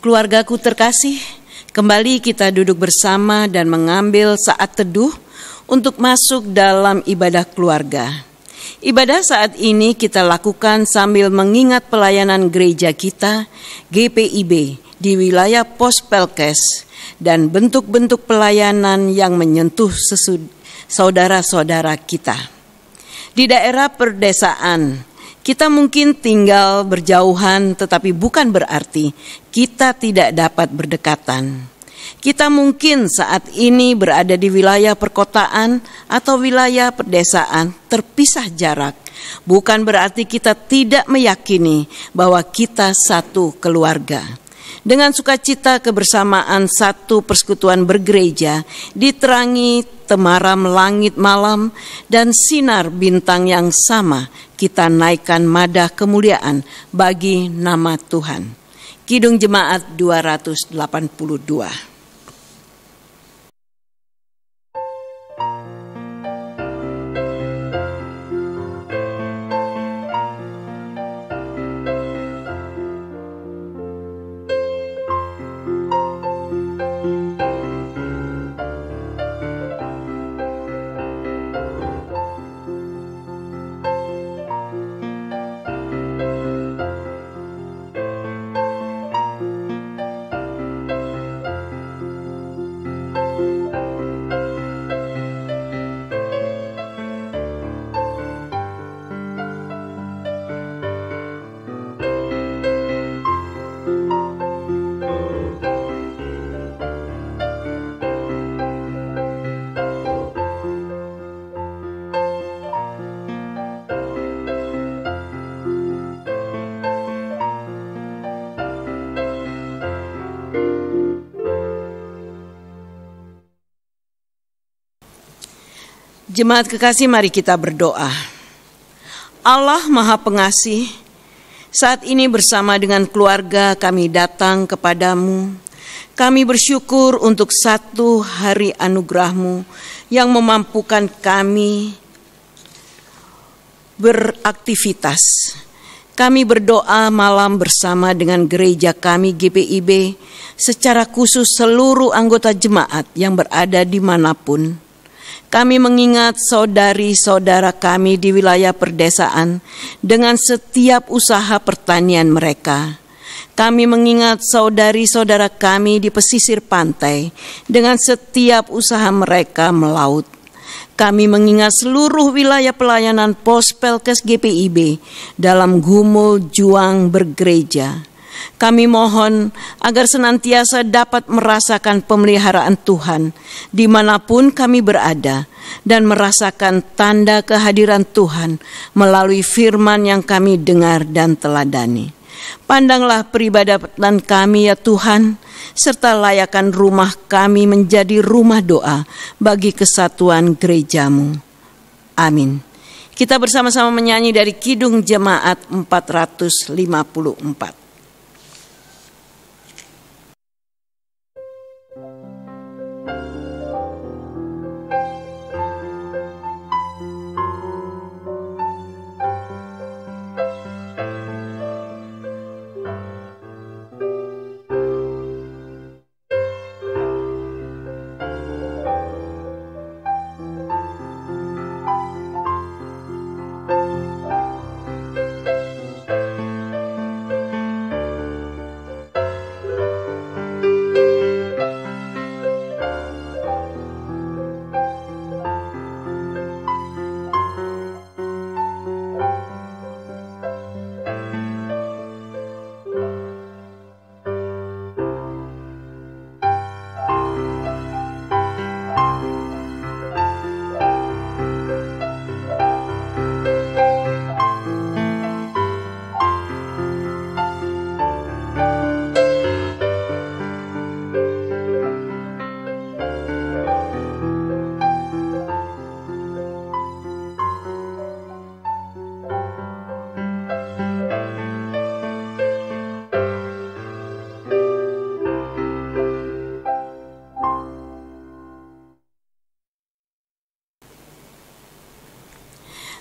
Keluargaku terkasih, kembali kita duduk bersama dan mengambil saat teduh untuk masuk dalam ibadah keluarga. Ibadah saat ini kita lakukan sambil mengingat pelayanan gereja kita, GPIB, di wilayah Pospelkes, dan bentuk-bentuk pelayanan yang menyentuh saudara-saudara kita. Di daerah perdesaan, kita mungkin tinggal berjauhan, tetapi bukan berarti kita tidak dapat berdekatan. Kita mungkin saat ini berada di wilayah perkotaan atau wilayah pedesaan, terpisah jarak. Bukan berarti kita tidak meyakini bahwa kita satu keluarga. Dengan sukacita kebersamaan satu persekutuan bergereja, diterangi temaram langit malam dan sinar bintang yang sama, kita naikkan madah kemuliaan bagi nama Tuhan. Kidung Jemaat 282. Jemaat kekasih, mari kita berdoa. Allah Maha Pengasih, saat ini bersama dengan keluarga kami datang kepadamu. Kami bersyukur untuk satu hari anugerah-Mu yang memampukan kami beraktivitas. Kami berdoa malam bersama dengan gereja kami GPIB, secara khusus seluruh anggota jemaat yang berada dimanapun. Kami mengingat saudari-saudara kami di wilayah perdesaan dengan setiap usaha pertanian mereka. Kami mengingat saudari-saudara kami di pesisir pantai dengan setiap usaha mereka melaut. Kami mengingat seluruh wilayah pelayanan Pospelkes GPIB dalam gumul juang bergereja. Kami mohon agar senantiasa dapat merasakan pemeliharaan Tuhan dimanapun kami berada dan merasakan tanda kehadiran Tuhan melalui firman yang kami dengar dan teladani. Pandanglah peribadatan kami ya Tuhan, serta layakan rumah kami menjadi rumah doa bagi kesatuan gereja-Mu. Amin. Kita bersama-sama menyanyi dari Kidung Jemaat 454.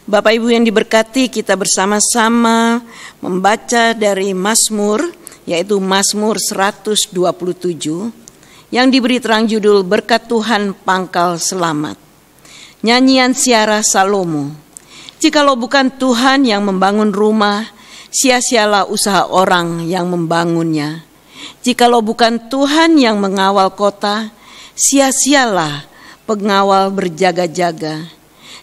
Bapak Ibu yang diberkati, kita bersama-sama membaca dari Mazmur, yaitu Mazmur 127, yang diberi terang judul Berkat Tuhan Pangkal Selamat. Nyanyian Siara Salomo. Jikalau bukan Tuhan yang membangun rumah, sia-sialah usaha orang yang membangunnya. Jikalau bukan Tuhan yang mengawal kota, sia-sialah pengawal berjaga-jaga.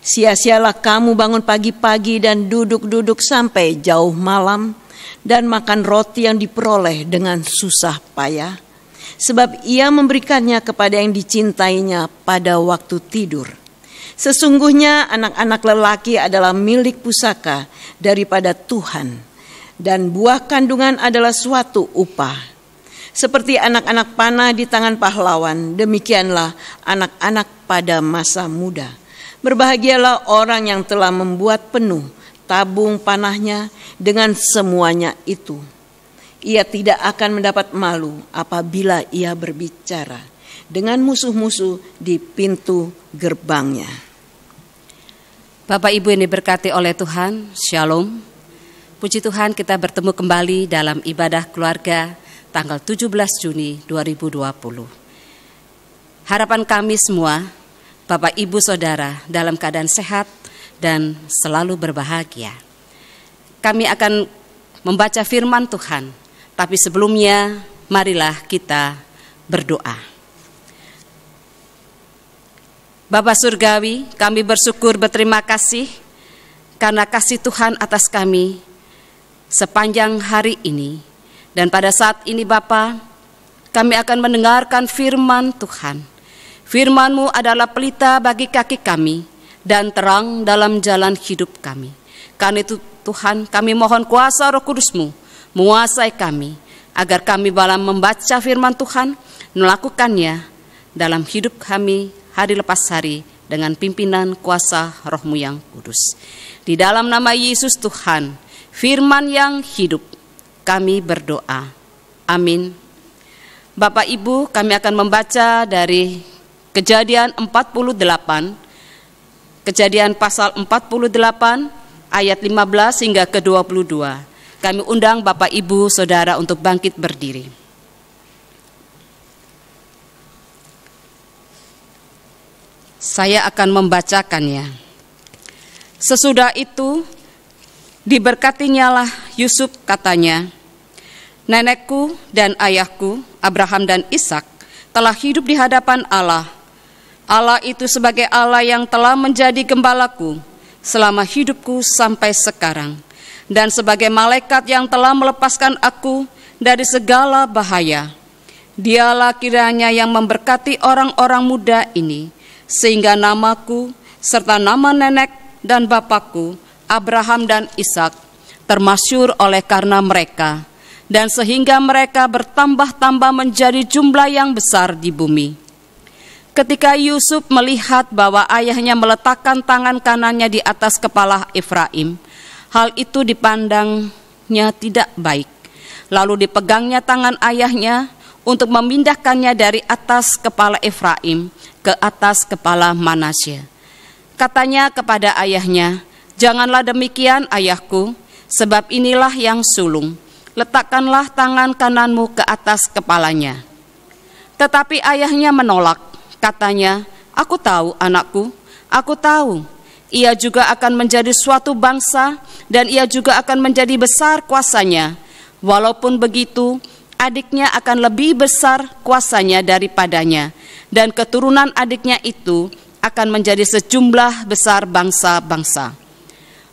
Sia-sialah kamu bangun pagi-pagi dan duduk-duduk sampai jauh malam dan makan roti yang diperoleh dengan susah payah. Sebab ia memberikannya kepada yang dicintainya pada waktu tidur. Sesungguhnya anak-anak lelaki adalah milik pusaka daripada Tuhan, dan buah kandungan adalah suatu upah. Seperti anak-anak panah di tangan pahlawan, demikianlah anak-anak pada masa muda. Berbahagialah orang yang telah membuat penuh tabung panahnya dengan semuanya itu. Ia tidak akan mendapat malu apabila ia berbicara dengan musuh-musuh di pintu gerbangnya. Bapak Ibu yang diberkati oleh Tuhan, Shalom. Puji Tuhan, kita bertemu kembali dalam ibadah keluarga tanggal 17 Juni 2020. Harapan kami semua, Bapak, Ibu, Saudara dalam keadaan sehat dan selalu berbahagia. Kami akan membaca firman Tuhan, tapi sebelumnya marilah kita berdoa. Bapa Surgawi, kami bersyukur berterima kasih karena kasih Tuhan atas kami sepanjang hari ini. Dan pada saat ini Bapa, kami akan mendengarkan firman Tuhan. Firman-Mu adalah pelita bagi kaki kami dan terang dalam jalan hidup kami. Karena itu Tuhan, kami mohon kuasa Roh Kudus-Mu menguasai kami, agar kami dalam membaca firman Tuhan, melakukannya dalam hidup kami hari lepas hari dengan pimpinan kuasa Roh-Mu yang kudus. Di dalam nama Yesus Tuhan, firman yang hidup, kami berdoa. Amin. Bapak Ibu, kami akan membaca dari Kejadian 48, Kejadian pasal 48 ayat 15 hingga ke 22. Kami undang Bapak Ibu Saudara untuk bangkit berdiri. Saya akan membacakannya. Sesudah itu diberkatinyalah Yusuf, katanya, nenekku dan ayahku Abraham dan Ishak telah hidup di hadapan Allah. Allah itu sebagai Allah yang telah menjadi gembalaku selama hidupku sampai sekarang, dan sebagai malaikat yang telah melepaskan aku dari segala bahaya. Dialah kiranya yang memberkati orang-orang muda ini, sehingga namaku serta nama nenek dan bapakku Abraham dan Ishak termasyhur oleh karena mereka, dan sehingga mereka bertambah-tambah menjadi jumlah yang besar di bumi. Ketika Yusuf melihat bahwa ayahnya meletakkan tangan kanannya di atas kepala Efraim, hal itu dipandangnya tidak baik. Lalu dipegangnya tangan ayahnya untuk memindahkannya dari atas kepala Efraim ke atas kepala Manasye. Katanya kepada ayahnya, "Janganlah demikian, ayahku, sebab inilah yang sulung. Letakkanlah tangan kananmu ke atas kepalanya." Tetapi ayahnya menolak. Katanya, "Aku tahu, anakku, aku tahu. Ia juga akan menjadi suatu bangsa dan ia juga akan menjadi besar kuasanya. Walaupun begitu, adiknya akan lebih besar kuasanya daripadanya, dan keturunan adiknya itu akan menjadi sejumlah besar bangsa-bangsa."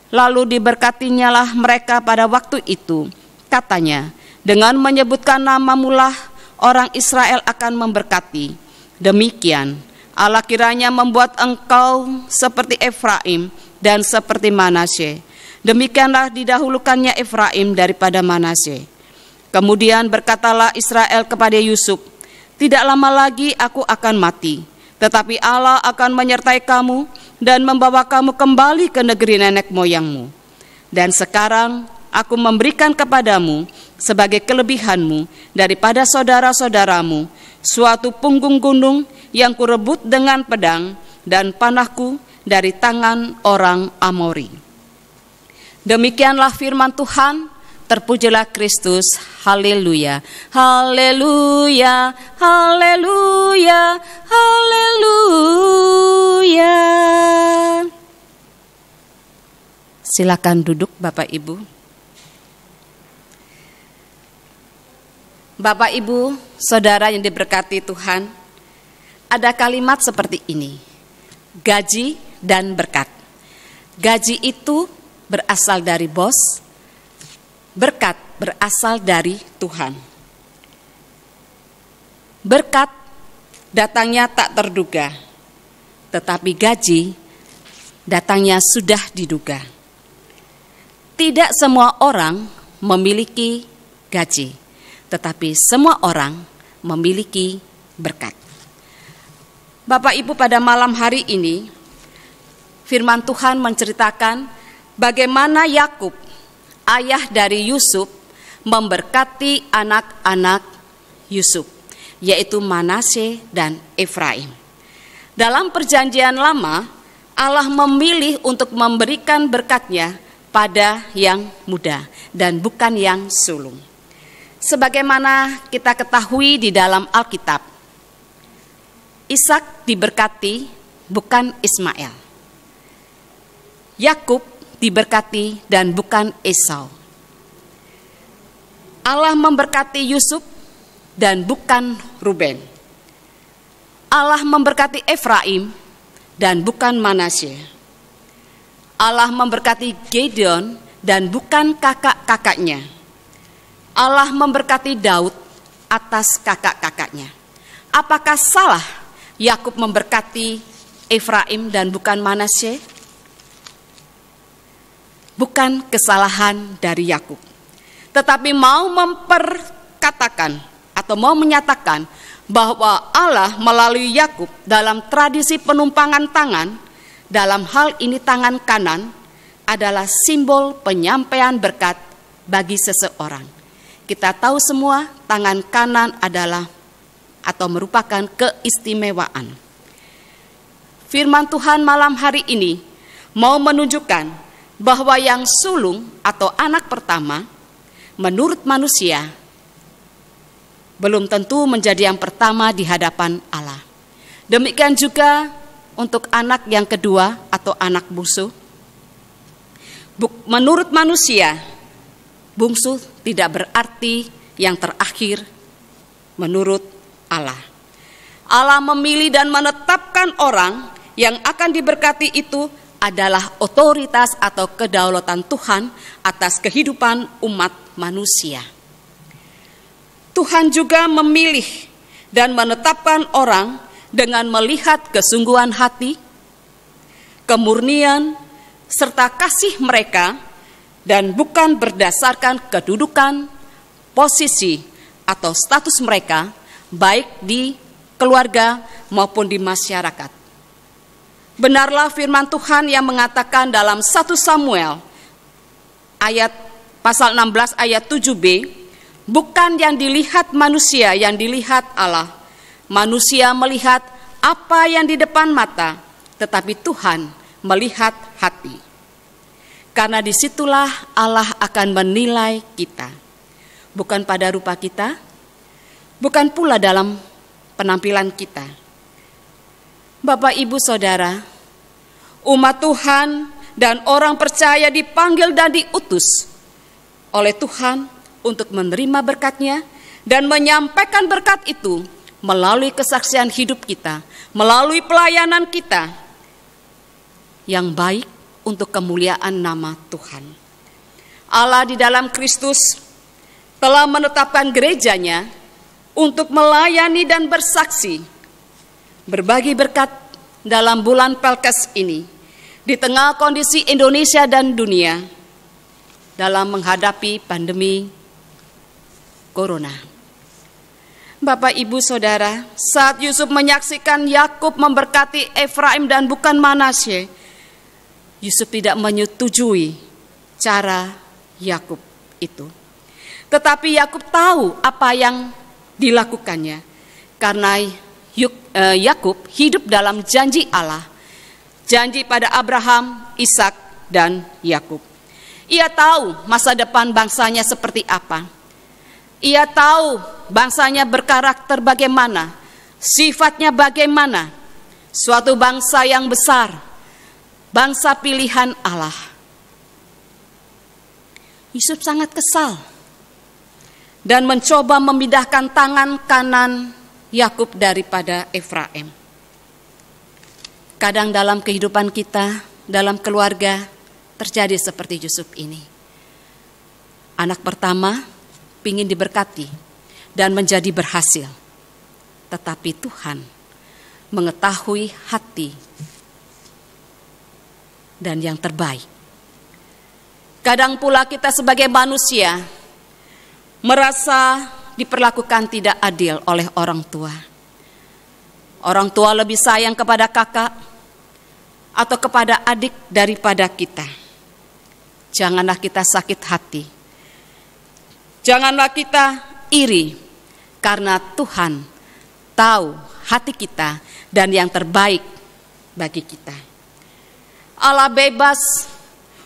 Lalu diberkatinyalah mereka pada waktu itu. Katanya, "Dengan menyebutkan namamu lah orang Israel akan memberkati. Demikian Allah kiranya membuat engkau seperti Efraim dan seperti Manasye. Demikianlah didahulukannya Efraim daripada Manasye." Kemudian berkatalah Israel kepada Yusuf, "Tidak lama lagi aku akan mati, tetapi Allah akan menyertai kamu dan membawa kamu kembali ke negeri nenek moyangmu. Dan sekarang aku memberikan kepadamu sebagai kelebihanmu daripada saudara-saudaramu suatu punggung gunung yang kurebut dengan pedang, dan panahku dari tangan orang Amori. Demikianlah firman Tuhan, terpujilah Kristus, haleluya, haleluya, haleluya, haleluya. Silakan duduk Bapak Ibu. Bapak Ibu, saudara yang diberkati Tuhan, ada kalimat seperti ini, gaji dan berkat. Gaji itu berasal dari bos, berkat berasal dari Tuhan. Berkat datangnya tak terduga, tetapi gaji datangnya sudah diduga. Tidak semua orang memiliki gaji, tetapi semua orang memiliki berkat. Bapak Ibu, pada malam hari ini firman Tuhan menceritakan bagaimana Yakub, ayah dari Yusuf, memberkati anak-anak Yusuf, yaitu Manasye dan Efraim. Dalam perjanjian lama, Allah memilih untuk memberikan berkat-Nya pada yang muda dan bukan yang sulung. Sebagaimana kita ketahui di dalam Alkitab, Ishak diberkati bukan Ismail. Yakub diberkati dan bukan Esau. Allah memberkati Yusuf dan bukan Ruben. Allah memberkati Efraim dan bukan Manasye. Allah memberkati Gideon dan bukan kakak-kakaknya. Allah memberkati Daud atas kakak-kakaknya. Apakah salah Yakub memberkati Efraim dan bukan Manasye? Bukan kesalahan dari Yakub, tetapi mau memperkatakan atau mau menyatakan bahwa Allah melalui Yakub dalam tradisi penumpangan tangan, dalam hal ini tangan kanan, adalah simbol penyampaian berkat bagi seseorang. Kita tahu semua tangan kanan adalah atau merupakan keistimewaan. Firman Tuhan malam hari ini mau menunjukkan bahwa yang sulung atau anak pertama menurut manusia belum tentu menjadi yang pertama di hadapan Allah. Demikian juga untuk anak yang kedua atau anak bungsu. Menurut manusia, bungsu tidak berarti yang terakhir menurut Allah. Allah memilih dan menetapkan orang yang akan diberkati itu adalah otoritas atau kedaulatan Tuhan atas kehidupan umat manusia. Tuhan juga memilih dan menetapkan orang dengan melihat kesungguhan hati, kemurnian, serta kasih mereka, dan bukan berdasarkan kedudukan, posisi, atau status mereka, baik di keluarga maupun di masyarakat. Benarlah firman Tuhan yang mengatakan dalam 1 Samuel ayat pasal 16 ayat 7b, bukan yang dilihat manusia yang dilihat Allah. Manusia melihat apa yang di depan mata, tetapi Tuhan melihat hati. Karena disitulah Allah akan menilai kita, bukan pada rupa kita, bukan pula dalam penampilan kita. Bapak, Ibu, Saudara, umat Tuhan dan orang percaya dipanggil dan diutus oleh Tuhan untuk menerima berkat-Nya dan menyampaikan berkat itu melalui kesaksian hidup kita, melalui pelayanan kita yang baik untuk kemuliaan nama Tuhan. Allah di dalam Kristus telah menetapkan gerejanya untuk melayani dan bersaksi, berbagi berkat dalam bulan Pelkes ini, di tengah kondisi Indonesia dan dunia dalam menghadapi pandemi Corona. Bapak, Ibu, Saudara, saat Yusuf menyaksikan Yakub memberkati Efraim dan bukan Manasye, Yusuf tidak menyetujui cara Yakub itu. Tetapi Yakub tahu apa yang dilakukannya, karena Yakub hidup dalam janji Allah. janji pada Abraham, Ishak, dan Yakub. Ia tahu masa depan bangsanya seperti apa. Ia tahu bangsanya berkarakter bagaimana, sifatnya bagaimana. Suatu bangsa yang besar, bangsa pilihan Allah. Yusuf sangat kesal dan mencoba memindahkan tangan kanan Yakub daripada Efraim. Kadang dalam kehidupan kita, dalam keluarga, terjadi seperti Yusuf ini. Anak pertama ingin diberkati dan menjadi berhasil. Tetapi Tuhan mengetahui hati dan yang terbaik. Kadang pula kita sebagai manusia merasa diperlakukan tidak adil oleh orang tua. Orang tua lebih sayang kepada kakak atau kepada adik daripada kita. Janganlah kita sakit hati. Janganlah kita iri, karena Tuhan tahu hati kita dan yang terbaik bagi kita. Allah bebas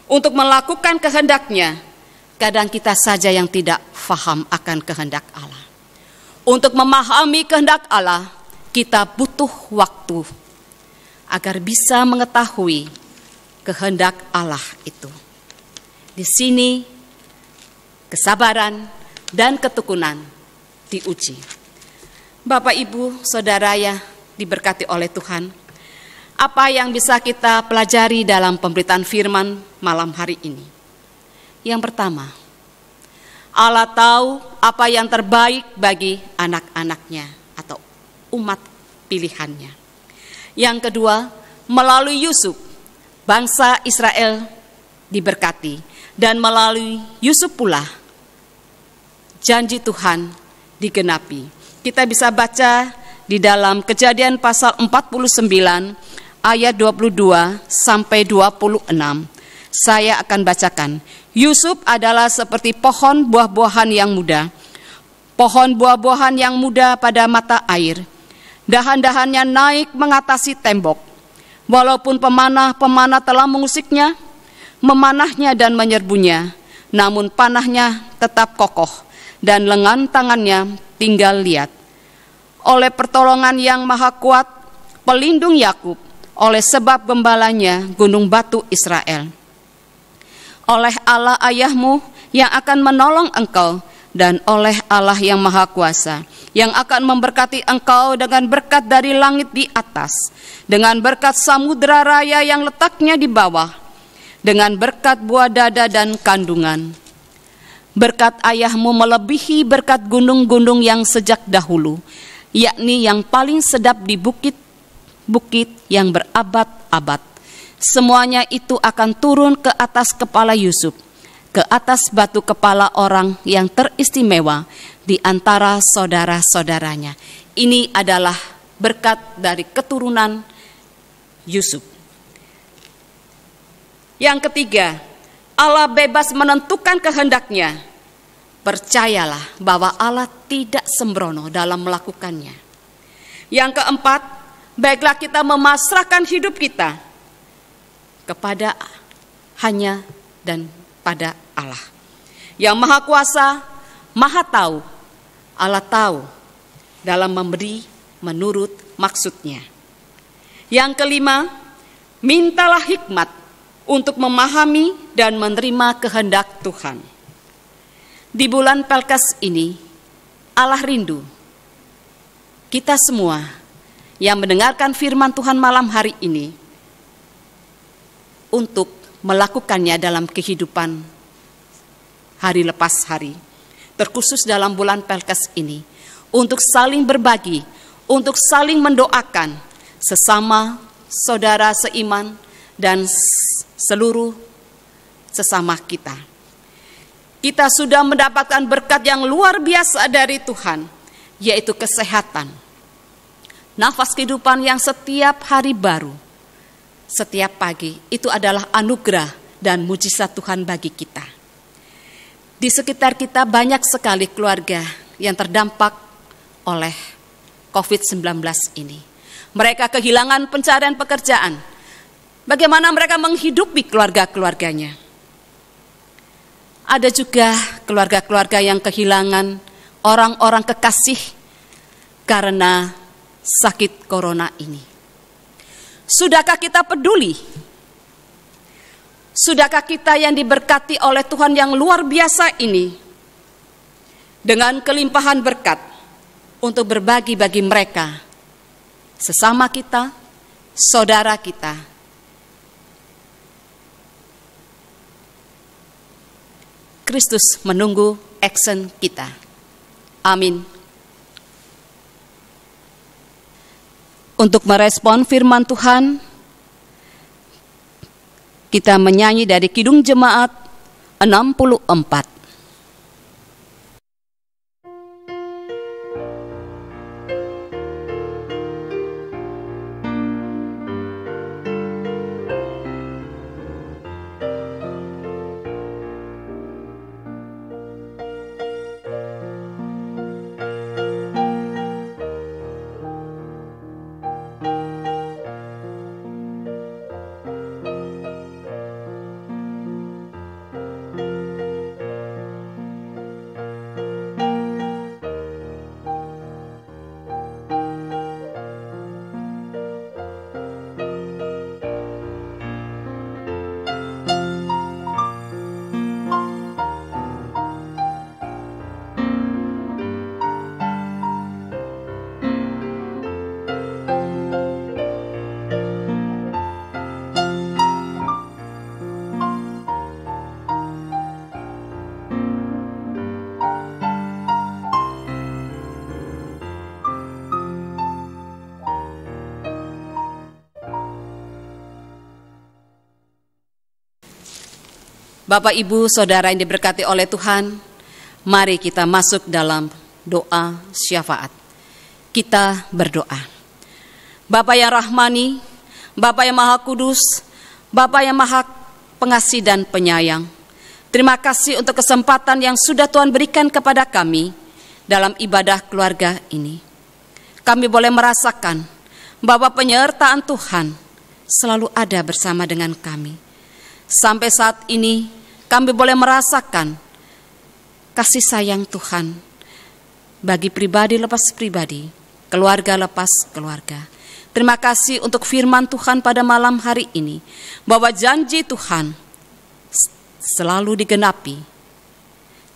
untuk melakukan kehendak-Nya. Kadang kita saja yang tidak faham akan kehendak Allah. Untuk memahami kehendak Allah, kita butuh waktu agar bisa mengetahui kehendak Allah itu. Di sini kesabaran dan ketekunan diuji. Bapak, Ibu, Saudara yang diberkati oleh Tuhan, apa yang bisa kita pelajari dalam pemberitaan firman malam hari ini? Yang pertama, Allah tahu apa yang terbaik bagi anak-anaknya atau umat pilihannya. Yang kedua, melalui Yusuf, bangsa Israel diberkati, dan melalui Yusuf pula janji Tuhan digenapi. Kita bisa baca di dalam Kejadian pasal 49 ayat 22 sampai 26. Saya akan bacakan. Yusuf adalah seperti pohon buah-buahan yang muda. Pohon buah-buahan yang muda pada mata air. Dahan-dahannya naik mengatasi tembok. Walaupun pemanah-pemanah telah mengusiknya, memanahnya dan menyerbunya, namun panahnya tetap kokoh dan lengan tangannya tinggal liat. Oleh pertolongan yang maha kuat, pelindung Yakub, oleh sebab gembalanya gunung batu Israel. Oleh Allah ayahmu yang akan menolong engkau, dan oleh Allah yang maha kuasa, yang akan memberkati engkau dengan berkat dari langit di atas, dengan berkat samudera raya yang letaknya di bawah, dengan berkat buah dada dan kandungan. Berkat ayahmu melebihi berkat gunung-gunung yang sejak dahulu, yakni yang paling sedap di bukit-bukit yang berabad-abad. Semuanya itu akan turun ke atas kepala Yusuf, ke atas batu kepala orang yang teristimewa di antara saudara-saudaranya. Ini adalah berkat dari keturunan Yusuf. Yang ketiga, Allah bebas menentukan kehendak-Nya. Percayalah bahwa Allah tidak sembrono dalam melakukannya. Yang keempat, baiklah kita memasrahkan hidup kita kepada hanya dan pada Allah yang maha kuasa, maha tahu. Allah tahu dalam memberi menurut maksudnya. Yang kelima, mintalah hikmat untuk memahami dan menerima kehendak Tuhan. Di bulan Pelkes ini, Allah rindu kita semua yang mendengarkan firman Tuhan malam hari ini untuk melakukannya dalam kehidupan hari lepas hari, terkhusus dalam bulan Pelkes ini, untuk saling berbagi, untuk saling mendoakan sesama saudara seiman dan seluruh sesama kita. Kita sudah mendapatkan berkat yang luar biasa dari Tuhan, yaitu kesehatan, nafas kehidupan yang setiap hari baru, setiap pagi. Itu adalah anugerah dan mujizat Tuhan bagi kita. Di sekitar kita banyak sekali keluarga yang terdampak oleh COVID-19 ini. Mereka kehilangan pencarian pekerjaan, bagaimana mereka menghidupi keluarga-keluarganya. Ada juga keluarga-keluarga yang kehilangan orang-orang kekasih karena sakit corona ini. Sudahkah kita peduli? Sudahkah kita yang diberkati oleh Tuhan yang luar biasa ini dengan kelimpahan berkat untuk berbagi bagi mereka, sesama kita, saudara kita? Kristus menunggu action kita. Amin. Untuk merespon firman Tuhan, kita menyanyi dari Kidung Jemaat 64. Bapak, Ibu, Saudara yang diberkati oleh Tuhan, mari kita masuk dalam doa syafaat. Kita berdoa. Bapa yang rahmani, Bapa yang maha kudus, Bapa yang maha pengasih dan penyayang, terima kasih untuk kesempatan yang sudah Tuhan berikan kepada kami dalam ibadah keluarga ini. Kami boleh merasakan bahwa penyertaan Tuhan selalu ada bersama dengan kami. Sampai saat ini kami boleh merasakan kasih sayang Tuhan bagi pribadi lepas pribadi, keluarga lepas keluarga. Terima kasih untuk firman Tuhan pada malam hari ini, bahwa janji Tuhan selalu digenapi.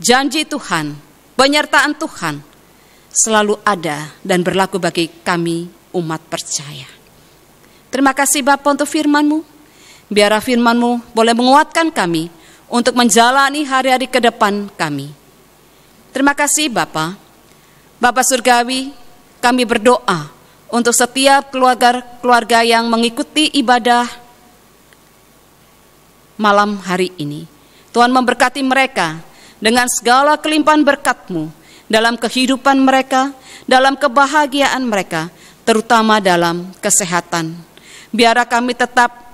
Janji Tuhan, penyertaan Tuhan selalu ada dan berlaku bagi kami umat percaya. Terima kasih Bapa untuk firman-Mu. Biarlah firman-Mu boleh menguatkan kami untuk menjalani hari-hari ke depan kami. Terima kasih Bapa. Bapa Surgawi, kami berdoa untuk setiap keluarga yang mengikuti ibadah malam hari ini. Tuhan memberkati mereka dengan segala kelimpahan berkat-Mu dalam kehidupan mereka, dalam kebahagiaan mereka, terutama dalam kesehatan. Biarlah kami tetap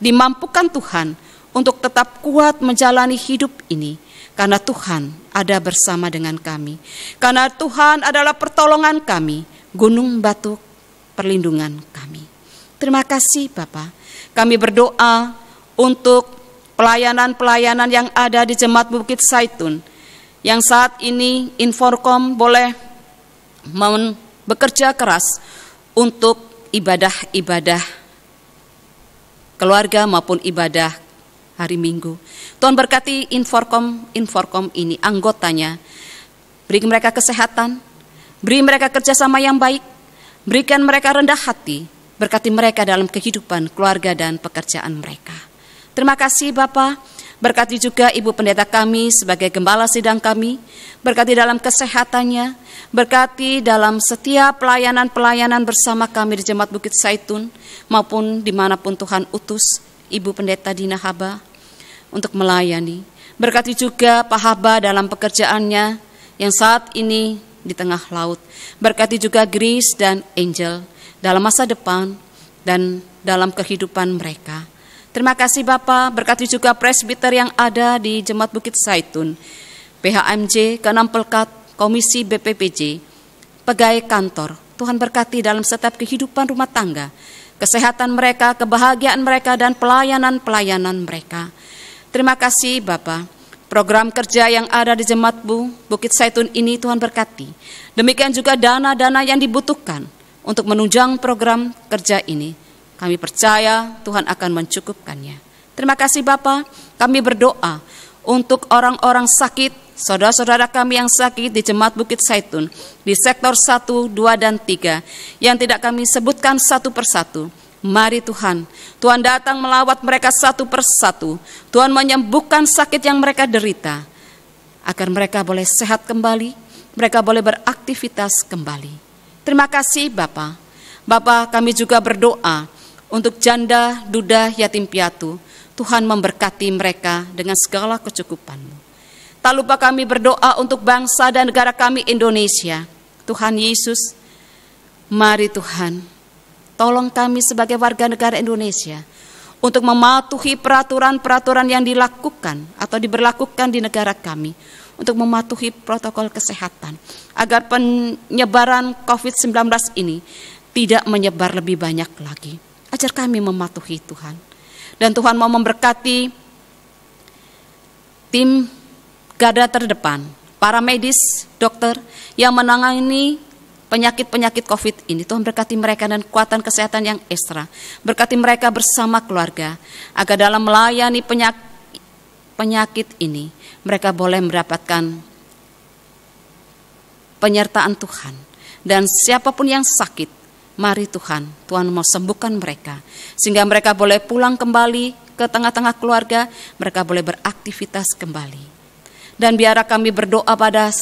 dimampukan Tuhan untuk tetap kuat menjalani hidup ini, karena Tuhan ada bersama dengan kami. Karena Tuhan adalah pertolongan kami, gunung batu perlindungan kami. Terima kasih Bapa. Kami berdoa untuk pelayanan-pelayanan yang ada di Jemaat Bukit Zaitun, yang saat ini Inforkom boleh bekerja keras untuk ibadah-ibadah keluarga maupun ibadah hari Minggu. Tuhan berkati Inforkom ini, anggotanya. Beri mereka kesehatan, beri mereka kerjasama yang baik, berikan mereka rendah hati, berkati mereka dalam kehidupan keluarga dan pekerjaan mereka. Terima kasih Bapa. Berkati juga Ibu Pendeta kami sebagai gembala sidang kami, berkati dalam kesehatannya, berkati dalam setiap pelayanan-pelayanan bersama kami di Jemaat Bukit Zaitun, maupun dimanapun Tuhan utus Ibu Pendeta Dina Haba untuk melayani. Berkati juga Pak Haba dalam pekerjaannya yang saat ini di tengah laut. Berkati juga Grace dan Angel dalam masa depan dan dalam kehidupan mereka. Terima kasih Bapak. Berkati juga presbiter yang ada di Jemaat Bukit Zaitun, PHMJ, ke-6 Pelkat, Komisi BPPJ, pegawai kantor. Tuhan berkati dalam setiap kehidupan rumah tangga. kesehatan mereka, kebahagiaan mereka, dan pelayanan-pelayanan mereka. Terima kasih Bapa. Program kerja yang ada di Jemaat-Mu Bukit Zaitun ini Tuhan berkati. Demikian juga dana-dana yang dibutuhkan untuk menunjang program kerja ini. Kami percaya Tuhan akan mencukupkannya. Terima kasih Bapa. Kami berdoa untuk orang-orang sakit, saudara-saudara kami yang sakit di Jemaat Bukit Zaitun, di sektor 1, 2, dan 3, yang tidak kami sebutkan satu persatu. Mari Tuhan datang melawat mereka satu persatu. Tuhan menyembuhkan sakit yang mereka derita, agar mereka boleh sehat kembali, mereka boleh beraktivitas kembali. Terima kasih Bapa. Bapa, kami juga berdoa untuk janda, duda, yatim piatu. Tuhan memberkati mereka dengan segala kecukupan-Mu. Tak lupa kami berdoa untuk bangsa dan negara kami Indonesia. Tuhan Yesus, mari Tuhan, tolong kami sebagai warga negara Indonesia untuk mematuhi peraturan-peraturan yang dilakukan atau diberlakukan di negara kami, untuk mematuhi protokol kesehatan, agar penyebaran COVID-19 ini tidak menyebar lebih banyak lagi. Ajar kami mematuhi Tuhan. Dan Tuhan mau memberkati tim garda terdepan, para medis, dokter yang menangani penyakit-penyakit COVID ini. Tuhan berkati mereka dan kekuatan kesehatan yang ekstra. Berkati mereka bersama keluarga, agar dalam melayani penyakit ini, mereka boleh mendapatkan penyertaan Tuhan. Dan siapapun yang sakit, mari Tuhan mau sembuhkan mereka. Sehingga mereka boleh pulang kembali ke tengah-tengah keluarga, mereka boleh beraktivitas kembali. Dan biarlah kami berdoa pada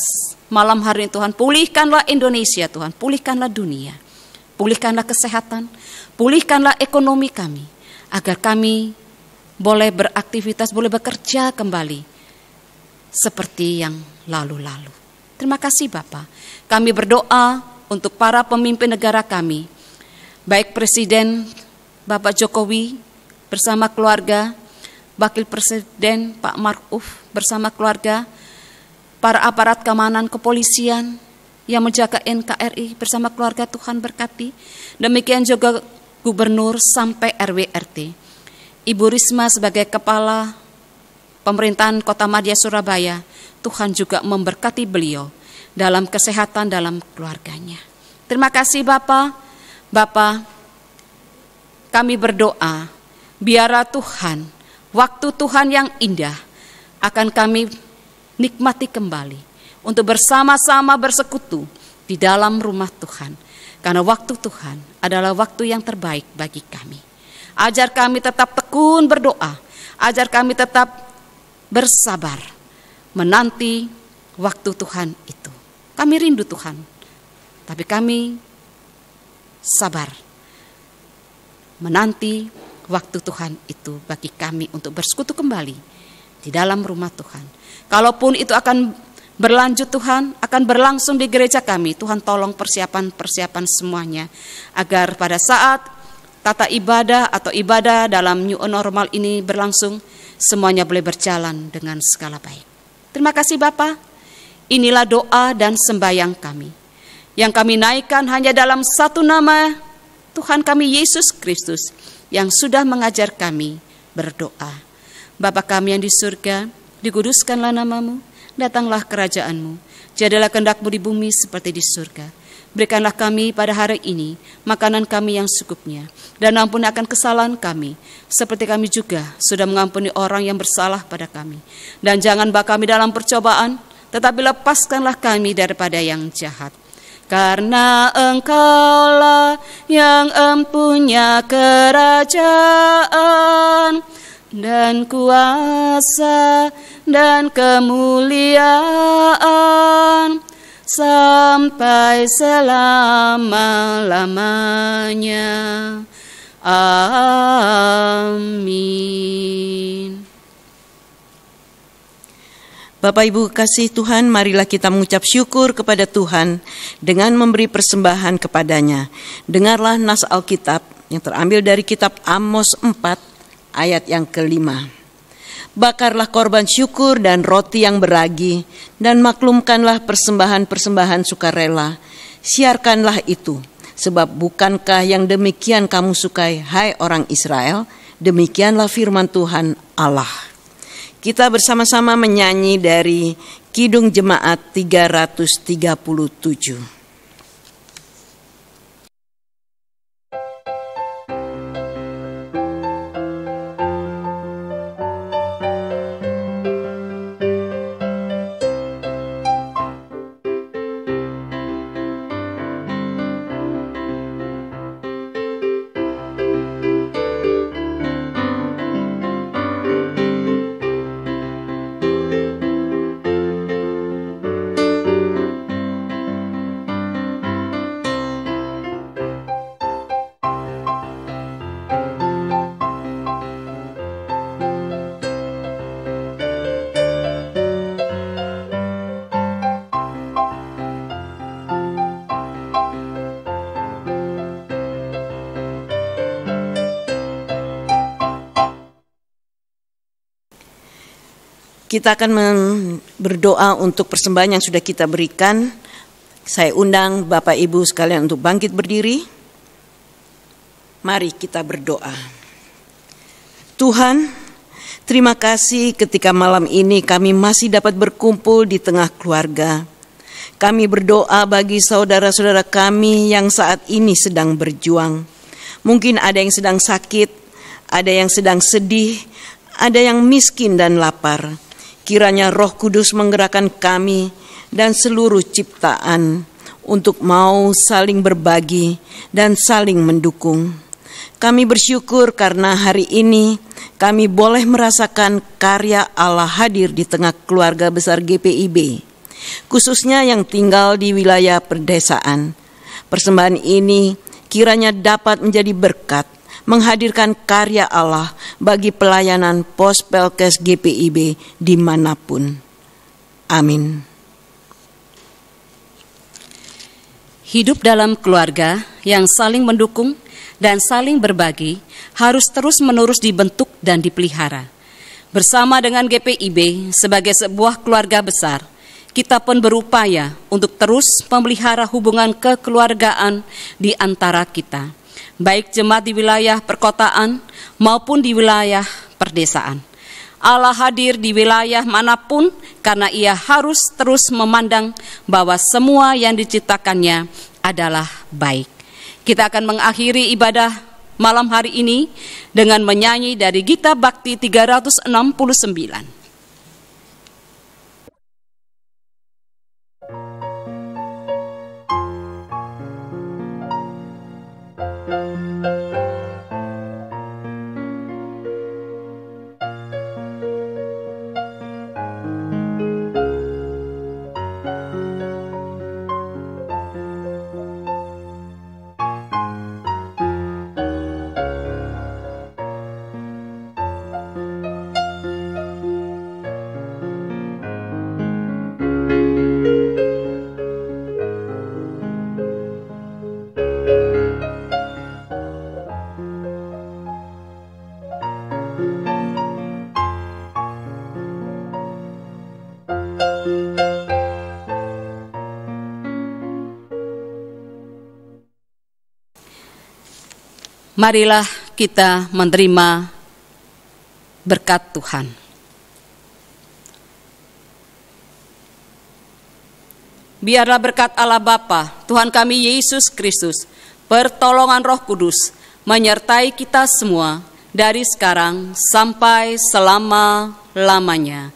malam hari ini Tuhan, pulihkanlah Indonesia Tuhan, pulihkanlah dunia, pulihkanlah kesehatan, pulihkanlah ekonomi kami, agar kami boleh beraktivitas, boleh bekerja kembali seperti yang lalu-lalu. Terima kasih Bapa. Kami berdoa untuk para pemimpin negara kami, baik Presiden Bapak Jokowi bersama keluarga, Wakil Presiden Pak Maruf bersama keluarga, para aparat keamanan kepolisian yang menjaga NKRI bersama keluarga, Tuhan berkati. Demikian juga gubernur sampai RW RT. Ibu Risma sebagai kepala pemerintahan Kota Madya Surabaya, Tuhan juga memberkati beliau dalam kesehatan dalam keluarganya. Terima kasih Bapa. Bapa, kami berdoa, biarlah Tuhan, waktu Tuhan yang indah akan kami nikmati kembali untuk bersama-sama bersekutu di dalam rumah Tuhan. Karena waktu Tuhan adalah waktu yang terbaik bagi kami. Ajar kami tetap tekun berdoa, ajar kami tetap bersabar menanti waktu Tuhan itu. Kami rindu Tuhan, tapi kami sabar menanti waktu Tuhan itu bagi kami untuk bersekutu kembali di dalam rumah Tuhan. Kalaupun itu akan berlanjut Tuhan, akan berlangsung di gereja kami, Tuhan tolong persiapan semuanya, agar pada saat tata ibadah atau ibadah dalam new normal ini berlangsung, semuanya boleh berjalan dengan segala baik. Terima kasih Bapa. Inilah doa dan sembahyang kami, yang kami naikkan hanya dalam satu nama, Tuhan kami Yesus Kristus, yang sudah mengajar kami berdoa. Bapa kami yang di surga, dikuduskanlah namamu, datanglah kerajaanmu, jadilah kehendak-Mu di bumi seperti di surga. Berikanlah kami pada hari ini makanan kami yang secukupnya, dan ampuni akan kesalahan kami, seperti kami juga sudah mengampuni orang yang bersalah pada kami. Dan jangan bawa kami dalam percobaan, tetapi lepaskanlah kami daripada yang jahat. Karena Engkaulah yang empunya kerajaan dan kuasa dan kemuliaan sampai selama-lamanya. Amin. Bapak Ibu kasih Tuhan, marilah kita mengucap syukur kepada Tuhan dengan memberi persembahan kepadanya. Dengarlah nas Alkitab yang terambil dari kitab Amos 4 ayat yang ke-5. Bakarlah korban syukur dan roti yang beragi, dan maklumkanlah persembahan-persembahan sukarela. Siarkanlah itu, Sebab bukankah yang demikian kamu sukai, hai orang Israel? Demikianlah firman Tuhan Allah. Kita bersama-sama menyanyi dari Kidung Jemaat 337. Kita akan berdoa untuk persembahan yang sudah kita berikan. Saya undang Bapak Ibu sekalian untuk bangkit berdiri. Mari kita berdoa. Tuhan, terima kasih ketika malam ini kami masih dapat berkumpul di tengah keluarga. Kami berdoa bagi saudara-saudara kami yang saat ini sedang berjuang. Mungkin ada yang sedang sakit, ada yang sedang sedih, ada yang miskin dan lapar. Kiranya Roh Kudus menggerakkan kami dan seluruh ciptaan untuk mau saling berbagi dan saling mendukung. Kami bersyukur karena hari ini kami boleh merasakan karya Allah hadir di tengah keluarga besar GPIB, khususnya yang tinggal di wilayah perdesaan. Persembahan ini kiranya dapat menjadi berkat, menghadirkan karya Allah bagi pelayanan Pos Pelkes GPIB dimanapun. Amin. Hidup dalam keluarga yang saling mendukung dan saling berbagi harus terus-menerus dibentuk dan dipelihara. Bersama dengan GPIB sebagai sebuah keluarga besar, kita pun berupaya untuk terus memelihara hubungan kekeluargaan di antara kita, baik jemaat di wilayah perkotaan maupun di wilayah perdesaan. Allah hadir di wilayah manapun karena Ia harus terus memandang bahwa semua yang diciptakannya adalah baik. Kita akan mengakhiri ibadah malam hari ini dengan menyanyi dari Gita Bakti 369. Marilah kita menerima berkat Tuhan. Biarlah berkat Allah Bapa, Tuhan kami Yesus Kristus, pertolongan Roh Kudus, menyertai kita semua dari sekarang sampai selama-lamanya.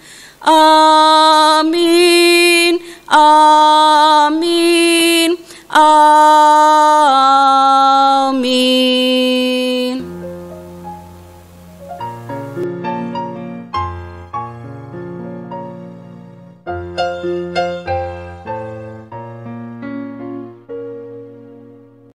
Amin, amin, amin.